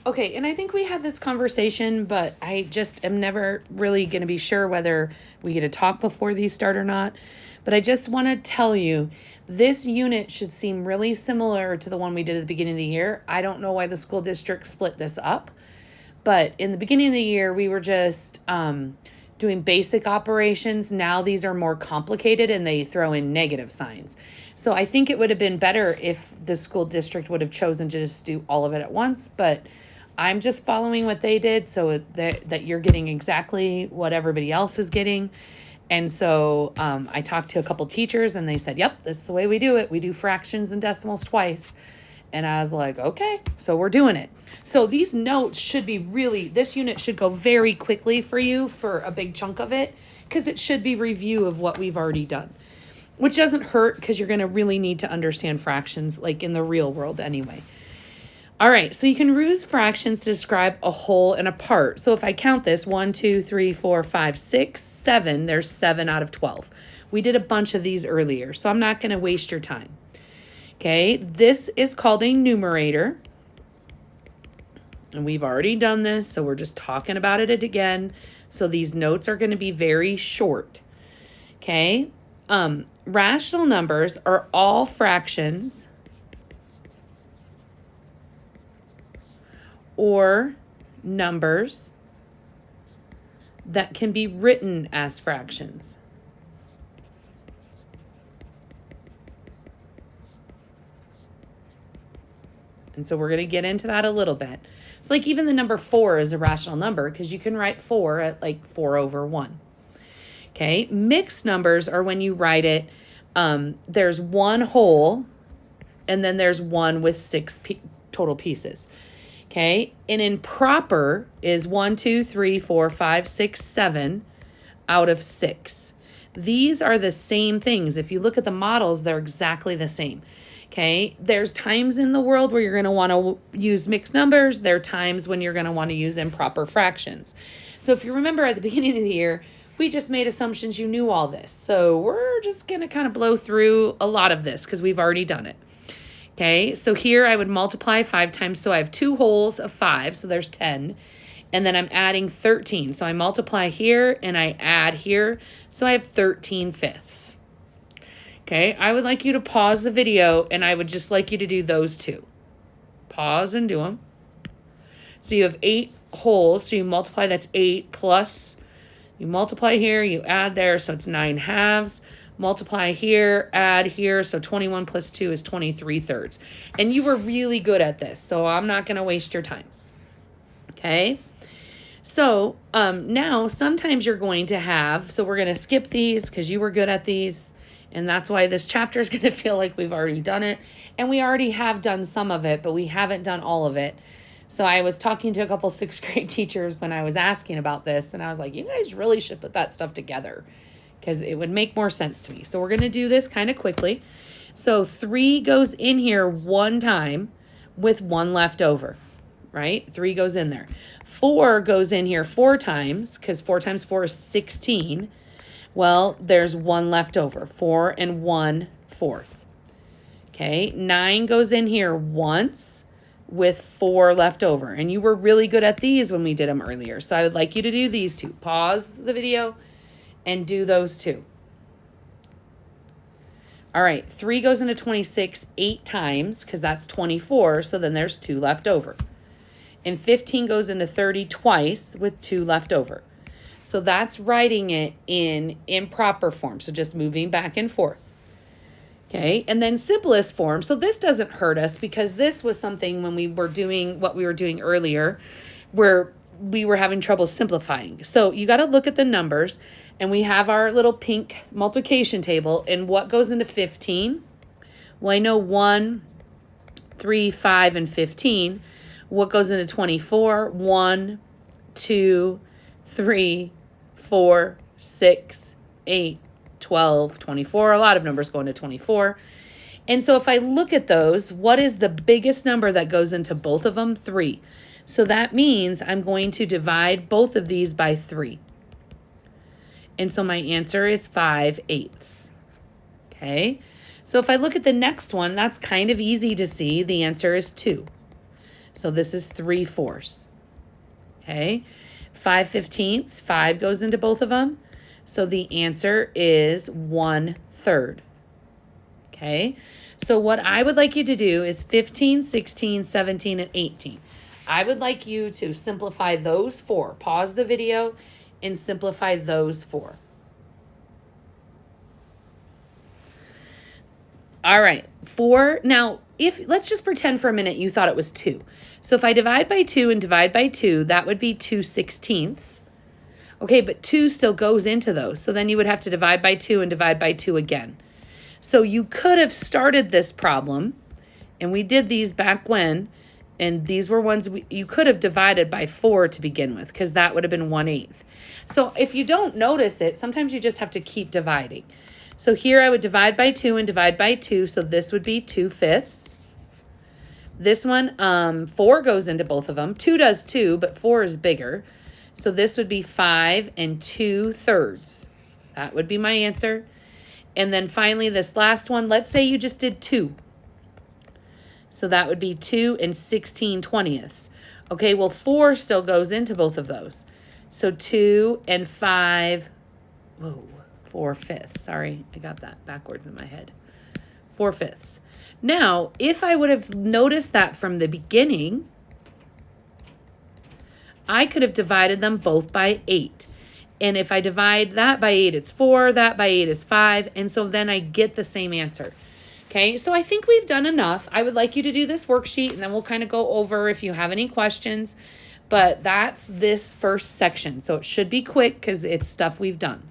Okay, and I think we had this conversation, but I just am never really going to be sure whether we get to talk before these start or not. But I just want to tell you, this unit should seem really similar to the one we did at the beginning of the year. I don't know why the school district split this up, but in the beginning of the year, we were just doing basic operations. Now these are more complicated and they throw in negative signs. So I think it would have been better if the school district would have chosen to just do all of it at once, but I'm just following what they did so that you're getting exactly what everybody else is getting. And so I talked to a couple teachers and they said, yep, this is the way we do it. We do fractions and decimals twice. And I was like, okay, so we're doing it. So these notes should be this unit should go very quickly for you for a big chunk of it, because it should be review of what we've already done, which doesn't hurt because you're going to really need to understand fractions like in the real world anyway. All right, so you can use fractions to describe a whole and a part. So if I count this, 1, 2, 3, 4, 5, 6, 7, there's 7 out of 12. We did a bunch of these earlier, so I'm not going to waste your time. Okay, this is called a numerator. And we've already done this, so we're just talking about it again. So these notes are going to be very short. Okay, rational numbers are all fractions or numbers that can be written as fractions. And so we're going to get into that a little bit. So like even the number 4 is a rational number because you can write 4 at like 4/1. Okay, mixed numbers are when you write it, there's one whole and then there's one with 6 total pieces. Okay, and improper is 1, 2, 3, 4, 5, 6, 7 out of 6. These are the same things. If you look at the models, they're exactly the same. Okay, there's times in the world where you're going to want to use mixed numbers. There are times when you're going to want to use improper fractions. So if you remember at the beginning of the year, we just made assumptions you knew all this. So we're just going to kind of blow through a lot of this because we've already done it. Okay, so here I would multiply 5 times, so I have 2 wholes of 5, so there's 10. And then I'm adding 13, so I multiply here and I add here, so I have 13/5. Okay, I would like you to pause the video and I would just like you to do those two. Pause and do them. So you have 8 wholes, so you multiply, that's 8 plus, you multiply here, you add there, so it's 9 halves. Multiply here, add here, so 21 plus 2 is 23/3. And you were really good at this, so I'm not going to waste your time. Okay? So now sometimes you're going to have, so we're going to skip these because you were good at these, and that's why this chapter is going to feel like we've already done it. And we already have done some of it, but we haven't done all of it. So I was talking to a couple 6th grade teachers when I was asking about this, and I was like, you guys really should put that stuff together, because it would make more sense to me. So we're going to do this kind of quickly. So 3 goes in here 1 time with 1 left over, right? 3 goes in there. 4 goes in here 4 times, because 4 times 4 is 16. Well, there's 1 left over, 4 and 1/4. Okay, 9 goes in here once with 4 left over. And you were really good at these when we did them earlier. So I would like you to do these two. Pause the video and do those two. All right, 3 goes into 26 8 times because that's 24, so then there's 2 left over. And 15 goes into 30 twice with 2 left over. So that's writing it in improper form, so just moving back and forth. Okay, and then simplest form. So this doesn't hurt us because this was something when we were doing what we were doing earlier where we were having trouble simplifying. So you got to look at the numbers, and we have our little pink multiplication table. And what goes into 15? Well, I know 1, 3, 5, and 15. What goes into 24? 1, 2, 3, 4, 6, 8, 12, 24. A lot of numbers go into 24. And so if I look at those, what is the biggest number that goes into both of them? 3. So that means I'm going to divide both of these by 3. And so my answer is 5/8. Okay. So if I look at the next one, that's kind of easy to see. The answer is 2. So this is 3/4. Okay. 5/15, 5 goes into both of them. So the answer is 1/3. Okay. So what I would like you to do is 15, 16, 17, and 18. I would like you to simplify those 4. Pause the video and simplify those 4. All right, 4. Now, let's just pretend for a minute you thought it was 2. So if I divide by 2 and divide by 2, that would be 2/16. Okay, but 2 still goes into those. So then you would have to divide by 2 and divide by 2 again. So you could have started this problem, and we did these back when, and these were ones you could have divided by 4 to begin with, because that would have been 1/8. So if you don't notice it, sometimes you just have to keep dividing. So here I would divide by 2 and divide by 2, so this would be 2/5. This one, 4 goes into both of them. 2 does too, but 4 is bigger. So this would be 5 2/3. That would be my answer. And then finally, this last one, let's say you just did 2. So that would be 2 16/20. Okay, well, 4 still goes into both of those. So 2 5, 4/5. Sorry, I got that backwards in my head. 4/5. Now, if I would have noticed that from the beginning, I could have divided them both by 8. And if I divide that by 8, it's 4. That by 8 is 5. And so then I get the same answer. Okay, so I think we've done enough. I would like you to do this worksheet, and then we'll kind of go over if you have any questions. But that's this first section. So it should be quick because it's stuff we've done.